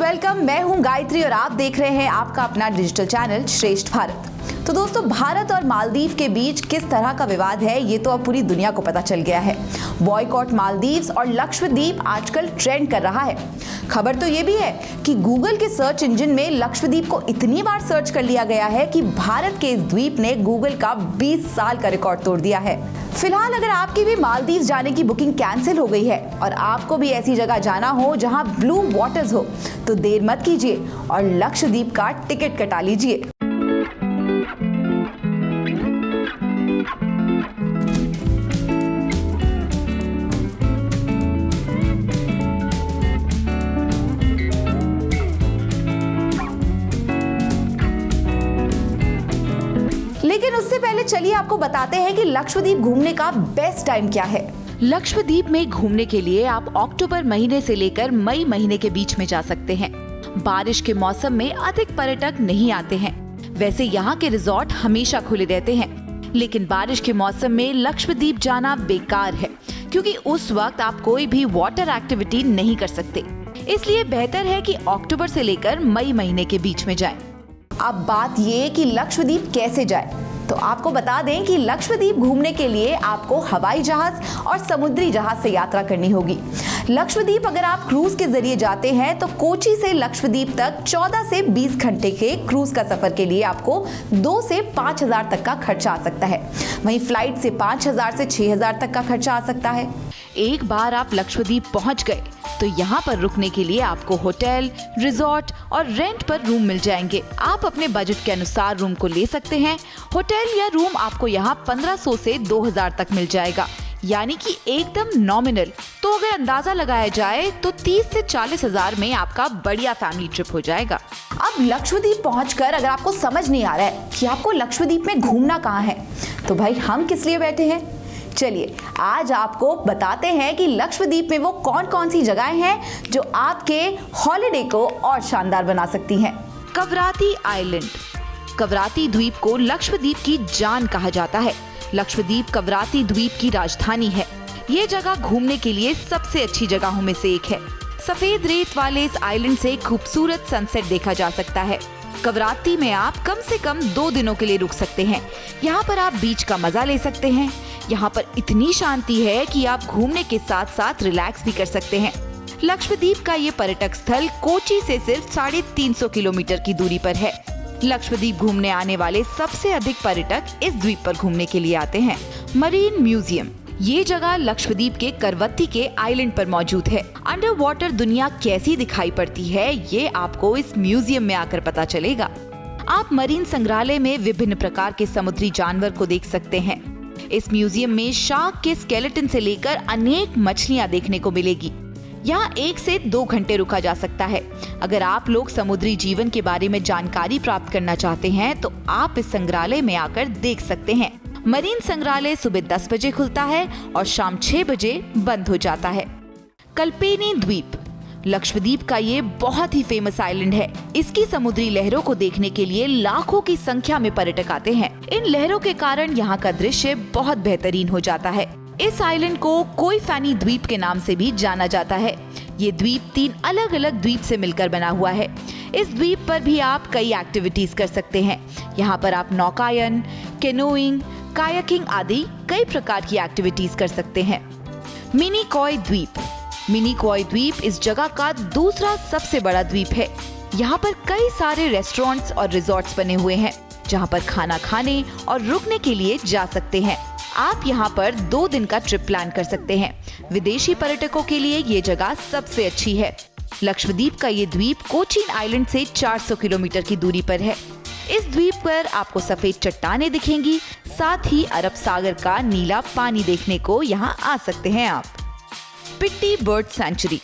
Welcome. मैं हूं गायत्री और आप देख रहे हैं आपका अपना डिजिटल चैनल श्रेष्ठ भारत। तो दोस्तों, भारत और मालदीव के बीच किस तरह का विवाद है ये तो अब पूरी दुनिया को पता चल गया है। बॉयकॉट मालदीव्स और लक्षद्वीप आजकल ट्रेंड कर रहा है। खबर तो ये भी है कि गूगल के सर्च इंजन में लक्षद्वीप को इतनी बार सर्च कर लिया गया है कि भारत के इस द्वीप ने गूगल का 20 साल का रिकॉर्ड तोड़ दिया है। फिलहाल अगर आपकी भी मालदीव जाने की बुकिंग कैंसिल हो गई है और आपको भी ऐसी जगह जाना हो जहां ब्लू वाटर्स हो, तो देर मत कीजिए और लक्षद्वीप का टिकट कटा लीजिए। लेकिन उससे पहले चलिए आपको बताते हैं कि लक्षद्वीप घूमने का बेस्ट टाइम क्या है। लक्षद्वीप में घूमने के लिए आप अक्टूबर महीने से लेकर मई महीने के बीच में जा सकते हैं। बारिश के मौसम में अधिक पर्यटक नहीं आते हैं। वैसे यहाँ के रिजॉर्ट हमेशा खुले रहते हैं, लेकिन बारिश के मौसम में लक्षद्वीप जाना बेकार है क्योंकि उस वक्त आप कोई भी वाटर एक्टिविटी नहीं कर सकते। इसलिए बेहतर है कि अक्टूबर से लेकर मई महीने के बीच में जाएं। अब बात ये कि लक्षद्वीप कैसे जाए, तो आपको बता दें कि लक्षद्वीप घूमने के लिए आपको हवाई जहाज और समुद्री जहाज से यात्रा करनी होगी। लक्षद्वीप अगर आप क्रूज के जरिए जाते हैं तो कोची से लक्षद्वीप तक 14 से 20 घंटे के क्रूज का सफर के लिए आपको 2 से 5 हजार तक का खर्चा आ सकता है। वहीं फ्लाइट से 5,000 से 6,000 तक का खर्चा आ सकता है। एक बार आप लक्षद्वीप पहुंच गए तो यहाँ पर रुकने के लिए आपको होटल, रिजॉर्ट और रेंट पर रूम मिल जाएंगे। आप अपने बजट के अनुसार रूम को ले सकते हैं। होटल या रूम आपको यहाँ 1500 से 2000 तक मिल जाएगा, यानी कि एकदम नॉमिनल। तो अगर अंदाजा लगाया जाए तो 30 से 40 हजार में आपका बढ़िया फैमिली ट्रिप हो जाएगा। अब लक्षद्वीप पहुंचकर अगर आपको समझ नहीं आ रहा है कि आपको लक्षद्वीप में घूमना कहाँ है, तो भाई हम किस लिए बैठे हैं। चलिए आज आपको बताते हैं कि लक्षद्वीप में वो कौन कौन सी जगहें हैं जो आपके हॉलिडे को और शानदार बना सकती हैं। कवराती आइलैंड। कवराती द्वीप को लक्षद्वीप की जान कहा जाता है। लक्षद्वीप कवराती द्वीप की राजधानी है। ये जगह घूमने के लिए सबसे अच्छी जगहों में से एक है। सफेद रेत वाले इस आइलैंड से खूबसूरत सनसेट देखा जा सकता है। कवराती में आप कम से कम 2 दिनों के लिए रुक सकते हैं। यहाँ पर आप बीच का मजा ले सकते हैं। यहाँ पर इतनी शांति है कि आप घूमने के साथ साथ रिलैक्स भी कर सकते हैं। लक्षद्वीप का ये पर्यटक स्थल कोची से सिर्फ 350 किलोमीटर की दूरी पर है। लक्षद्वीप घूमने आने वाले सबसे अधिक पर्यटक इस द्वीप पर घूमने के लिए आते हैं। Marine museum. ये जगह लक्षद्वीप के करवत्ती के आइलैंड पर मौजूद है। अंडर वाटर दुनिया कैसी दिखाई पड़ती है ये आपको इस म्यूजियम में आकर पता चलेगा। आप मरीन संग्रहालय में विभिन्न प्रकार के समुद्री जानवर को देख सकते हैं। इस म्यूजियम में शार्क के स्केलेटन से लेकर अनेक मछलियां देखने को मिलेगी। यहाँ 1 से 2 घंटे रुका जा सकता है। अगर आप लोग समुद्री जीवन के बारे में जानकारी प्राप्त करना चाहते हैं तो आप इस संग्रहालय में आकर देख सकते हैं। मरीन संग्रहालय सुबह 10 बजे खुलता है और शाम 6 बजे बंद हो जाता है। कल्पेनी द्वीप। लक्षद्वीप का ये बहुत ही फेमस आइलैंड है। इसकी समुद्री लहरों को देखने के लिए लाखों की संख्या में पर्यटक आते हैं। इन लहरों के कारण यहाँ का दृश्य बहुत बेहतरीन हो जाता है। इस आइलैंड को कोई फैनी द्वीप के नाम से भी जाना जाता है। ये द्वीप 3 अलग अलग द्वीप से मिलकर बना हुआ है। इस द्वीप पर भी आप कई एक्टिविटीज कर सकते हैं। यहाँ पर आप नौकायन, कैनोइंग, कायाकिंग आदि कई प्रकार की एक्टिविटीज कर सकते हैं। मिनिकॉय द्वीप। मिनिकॉय द्वीप इस जगह का दूसरा सबसे बड़ा द्वीप है। यहाँ पर कई सारे रेस्टोरेंट्स और रिजॉर्ट्स बने हुए हैं जहाँ पर खाना खाने और रुकने के लिए जा सकते हैं। आप यहाँ पर 2 दिन का ट्रिप प्लान कर सकते हैं। विदेशी पर्यटकों के लिए ये जगह सबसे अच्छी है। लक्षद्वीप का ये द्वीप कोचीन आइलैंड से 400 किलोमीटर की दूरी पर है। इस द्वीप पर आपको सफेद चट्टानें दिखेंगी, साथ ही अरब सागर का नीला पानी देखने को यहाँ आ सकते हैं आप। पिट्टी बर्ड सेंचुरी।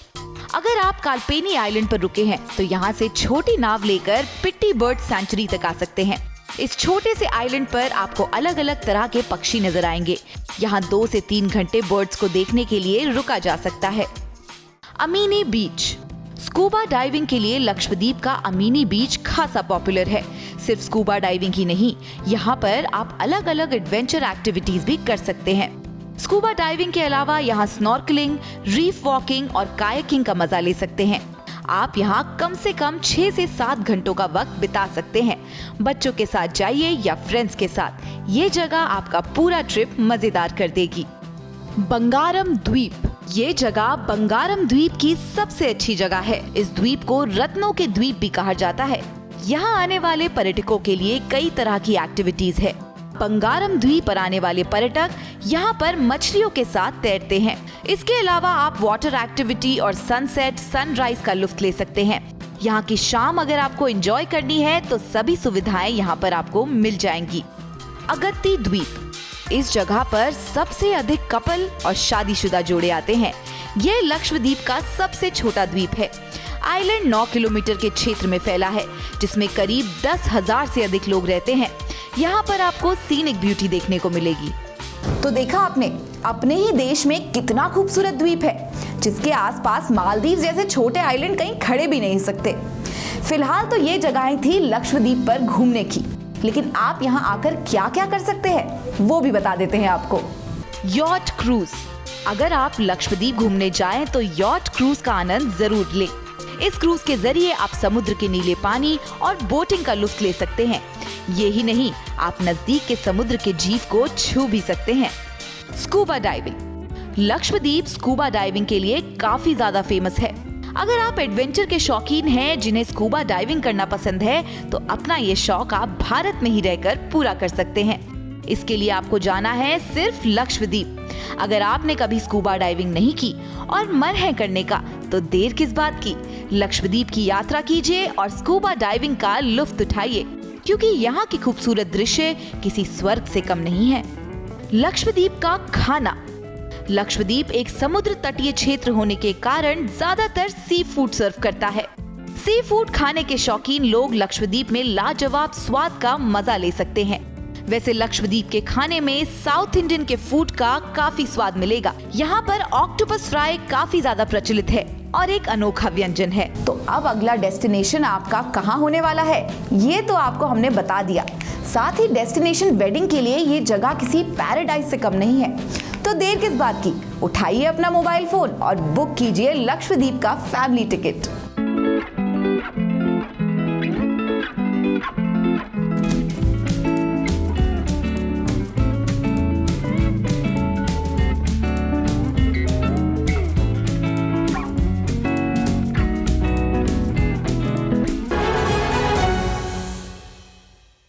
अगर आप काल्पेनी आइलैंड पर रुके हैं तो यहाँ से छोटी नाव लेकर पिट्टी बर्ड सेंचुरी तक आ सकते हैं। इस छोटे से आइलैंड पर आपको अलग अलग तरह के पक्षी नजर आएंगे। यहाँ 2 से 3 घंटे बर्ड्स को देखने के लिए रुका जा सकता है। अमीनी बीच। स्कूबा डाइविंग के लिए लक्षद्वीप का अमीनी बीच खासा पॉपुलर है। सिर्फ स्कूबा डाइविंग ही नहीं, यहाँ पर आप अलग अलग एडवेंचर एक्टिविटीज भी कर सकते हैं। स्कूबा डाइविंग के अलावा यहाँ स्नॉर्कलिंग, रीफ वॉकिंग और कायाकिंग का मजा ले सकते हैं। आप यहाँ कम से कम 6 से 7 घंटों का वक्त बिता सकते हैं। बच्चों के साथ जाइए या फ्रेंड्स के साथ, ये जगह आपका पूरा ट्रिप मजेदार कर देगी। बंगारम द्वीप, ये जगह बंगारम द्वीप की सबसे अच्छी जगह है। इस द्वीप को रत्नों के द्वीप भी कहा जाता है। यहाँ आने वाले पर्यटकों के लिए कई तरह की एक्टिविटीज है। बंगारम द्वीप पर आने वाले पर्यटक यहाँ पर मछलियों के साथ तैरते हैं। इसके अलावा आप वाटर एक्टिविटी और सनसेट, सनराइज का लुत्फ ले सकते हैं। यहाँ की शाम अगर आपको एंजॉय करनी है तो सभी सुविधाएं यहाँ पर आपको मिल जाएंगी। अगत्ती द्वीप, इस जगह पर सबसे अधिक कपल और शादीशुदा जोड़े आते हैं। ये लक्षद्वीप का सबसे छोटा द्वीप है। आइलैंड 9 किलोमीटर के क्षेत्र में फैला है, जिसमें करीब 10,000 से अधिक लोग रहते हैं। यहाँ पर आपको सीनिक ब्यूटी देखने को मिलेगी। तो देखा आपने, अपने ही देश में कितना खूबसूरत द्वीप है, जिसके आसपास मालदीव जैसे छोटे आइलैंड कहीं खड़े भी नहीं सकते। फिलहाल तो ये जगहें थी लक्षद्वीप पर घूमने की, लेकिन आप यहाँ आकर क्या क्या कर सकते हैं वो भी बता देते हैं आपको। यॉट क्रूज, अगर आप लक्षद्वीप घूमने जाएं तो यॉट क्रूज का आनंद जरूर लें। इस क्रूज के जरिए आप समुद्र के नीले पानी और बोटिंग का लुत्फ ले सकते हैं। ये ही नहीं, आप नजदीक के समुद्र के जीव को छू भी सकते हैं। Scuba diving, Lakshadweep scuba diving के लिए काफी ज्यादा फेमस है। अगर आप एडवेंचर के शौकीन हैं जिन्हें स्कूबा डाइविंग करना पसंद है, तो अपना ये शौक आप भारत में ही रहकर पूरा कर सकते हैं। इसके लिए आपको जाना है सिर्फ लक्षद्वीप। अगर आपने कभी स्कूबा डाइविंग नहीं की और मन है करने का, तो देर किस बात की, लक्षद्वीप की यात्रा कीजिए और स्कूबा डाइविंग का लुत्फ उठाइए, क्योंकि यहाँ की खूबसूरत दृश्य किसी स्वर्ग से कम नहीं है। लक्षद्वीप का खाना, लक्षद्वीप एक समुद्र तटीय क्षेत्र होने के कारण ज्यादातर सी फूड सर्व करता है। सी फूड खाने के शौकीन लोग लक्षद्वीप में लाजवाब स्वाद का मजा ले सकते हैं। वैसे लक्षद्वीप के खाने में साउथ इंडियन के फूड का काफी स्वाद मिलेगा। यहाँ पर ऑक्टोपस फ्राई काफी ज्यादा प्रचलित है और एक अनोखा व्यंजन है। तो अब अगला डेस्टिनेशन आपका कहाँ होने वाला है, ये तो आपको हमने बता दिया। साथ ही डेस्टिनेशन वेडिंग के लिए ये जगह किसी पैराडाइज से कम नहीं है। तो देर किस बात की, उठाइए अपना मोबाइल फोन और बुक कीजिए लक्षद्वीप का फैमिली टिकट।